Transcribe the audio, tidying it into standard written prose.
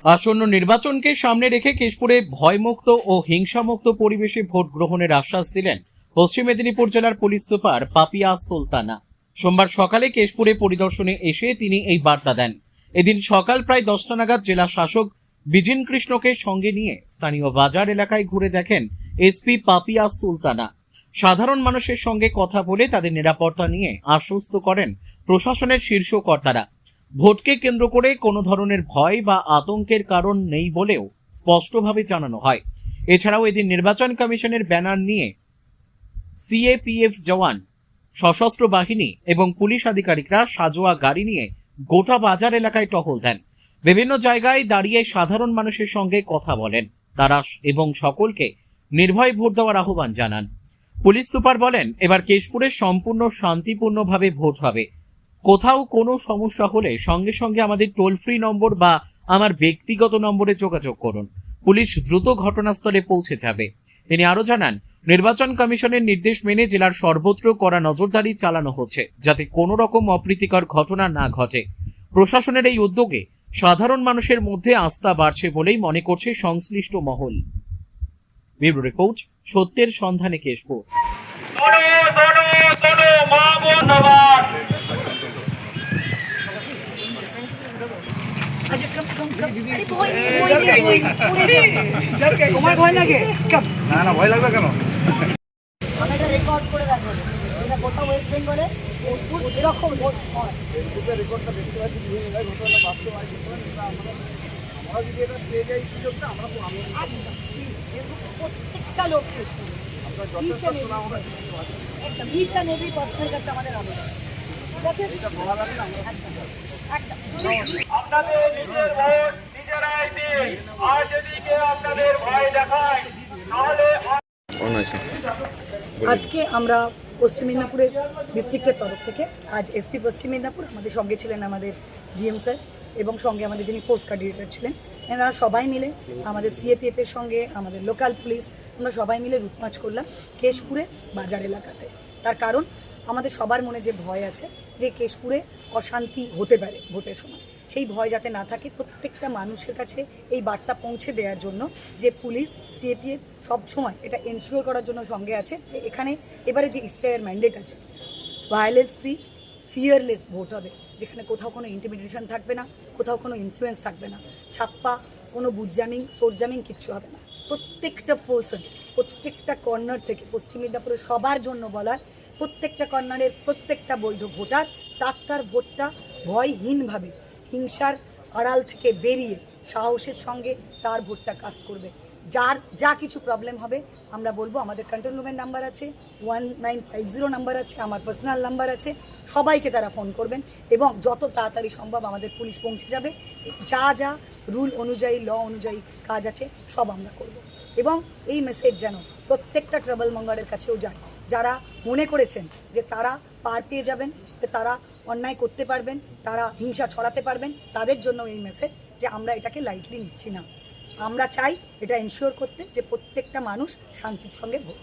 আসন্ন নির্বাচনকে সামনে রেখে কেশপুরে ভয়মুক্ত ও হিংসামুক্ত পরিবেশে ভোট গ্রহণের আশ্বাস দিলেন পশ্চিম মেদিনীপুর জেলার পুলিশ সুপার পাপিয়া সুলতানা। সোমবার সকালে কেশপুরে পরিদর্শনে এসে তিনি এই বার্তা দেন। এদিন সকাল প্রায় 10টা নাগাদ জেলা শাসক বিজিন কৃষ্ণকে সঙ্গে নিয়ে স্থানীয় বাজার এলাকায় ঘুরে দেখেন এসপি পাপিয়া সুলতানা। সাধারণ মানুষের সঙ্গে কথা বলে তাদের নিরাপত্তা নিয়ে আশ্বস্ত করেন প্রশাসনের শীর্ষ কর্তারা। ভোটকে কেন্দ্র করে কোনো ধরনের ভয় বা আতঙ্কের কারণ নেই বলেও স্পষ্টভাবে জানানো হয়। এছাড়াও এদিন নির্বাচন কমিশনের ব্যানার নিয়ে সিএপিএফ জওয়ান, সশস্ত্র বাহিনী এবং পুলিশ আধিকারিকরা সাজোয়া গাড়ি নিয়ে গোটা বাজার এলাকায় টহল দেন। বিভিন্ন জায়গায় দাঁড়িয়ে সাধারণ মানুষের সঙ্গে কথা বলেন তারা এবং সকলকে নির্ভয়ে ভোট দেওয়ার আহ্বান জানান। পুলিশ সুপার বলেন, এবার কেশপুরে সম্পূর্ণ শান্তিপূর্ণভাবে ভোট হবে। কোথাও কোনো সমস্যা হলে সঙ্গে সঙ্গে আমাদের টোল ফ্রি নম্বর বা আমার ব্যক্তিগত নম্বরে যোগাযোগ করুন। পুলিশ দ্রুত ঘটনাস্থলে পৌঁছে যাবে। তিনি আরো জানান, নির্বাচন কমিশনের নির্দেশ মেনে জেলার সর্বত্র কড়া নজরদারি চালানো হচ্ছে যাতে কোনো রকম অপ্রীতিকর ঘটনা না ঘটে। প্রশাসনের এই উদ্যোগে সাধারণ মানুষের মধ্যে আস্থা বাড়ছে বলেই মনে করছে সংশ্লিষ্ট মহল। ব্যুরো রিপোর্ট, সত্যের সন্ধানে কেশপুর। তোমার ভয় লাগে? না ভয় লাগবে কেন? আমি এটা রেকর্ড করে রাখবো। এটা কোথাও ওয়েস্ট বেঙ্গলে এরকম রেকর্ডটা দেখতে পাচ্ছি বিভিন্ন জায়গায় ঘটনা বাস্তবায়ন আমরা যদি এটা পেয়ে যাই সুযোগটা আমরা প্রত্যেকটা লোককে ইচ অ্যান্ড এভরি পার্সনের কাছে আমাদের আবেদন, ঠিক আছে? এটা বলা যাবে না আপনাদের নিজের ভোট নিজেরাই দিন। আর যদি কেউ আপনাদের ভয় দেখায় তাহলে আজকে আমরা পশ্চিম মেদিনীপুরের ডিস্ট্রিক্টের তরফ থেকে আজ এসপি পশ্চিম মেদিনীপুর, আমাদের সঙ্গে ছিলেন আমাদের ডিএম স্যার এবং সঙ্গে আমাদের যিনি ফোর্স কোঅর্ডিনেটর ছিলেন, এনারা সবাই মিলে আমাদের সিএপিএফের সঙ্গে আমাদের লোকাল পুলিশ আমরা সবাই মিলে রুট মার্চ করলাম কেশপুরে বাজার এলাকাতে। তার কারণ আমাদের সবার মনে যে ভয় আছে যে কেশপুরে অশান্তি হতে পারে ভোটের সময়, সেই ভয় যাতে না থাকে প্রত্যেকটা মানুষের কাছে এই বার্তা পৌঁছে দেওয়ার জন্য যে পুলিশ সিএপিএফ সব সময় এটা এনশিওর করার জন্য সঙ্গে আছে যে এখানে এবারে যে ইসরায়ের ম্যান্ডেট আছে ভায়োলেন্স ফ্রি ফিয়ারলেস ভোট হবে, যেখানে কোথাও কোনো ইন্টিমিডেশন থাকবে না, কোথাও কোনো ইনফ্লুয়েন্স থাকবে না, ছাপ্পা কোনো বুথ জ্যামিং সোর্স জ্যামিং কিচ্ছু হবে না। প্রত্যেকটা পার্সন প্রত্যেকটা কর্নার থেকে পশ্চিম মেদিনীপুরের সবার জন্য বলার, প্রত্যেকটা কর্নারের প্রত্যেকটা বৈধ ভোটার তার ভোটটা ভয়হীনভাবে হিংসার আড়াল থেকে বেরিয়ে সাহসের সঙ্গে তার ভোটটা কাস্ট করবে। যার যা কিছু প্রবলেম হবে আমরা বলবো, আমাদের কন্ট্রোল রুমের নাম্বার আছে, 1950 নাম্বার আছে, আমার পার্সোনাল নাম্বার আছে, সবাইকে তারা ফোন করবেন এবং যত তাড়াতাড়ি সম্ভব আমাদের পুলিশ পৌঁছে যাবে। যা যা রুল অনুযায়ী ল অনুযায়ী কাজ আছে সব আমরা করব এবং এই মেসেজ যেন প্রত্যেকটা ট্রাবল মঙ্গারের কাছেও যায়, যারা মনে করেছেন যে তারা পার পেয়ে যাবেন, তারা অন্যায় করতে পারবেন, তারা হিংসা ছড়াতে পারবেন, তাদের জন্য এই মেসেজ যে আমরা এটাকে লাইটলি নিচ্ছি না। আমরা চাই এটা এনশিওর করতে যে প্রত্যেকটা মানুষ শান্তির সঙ্গে ভোট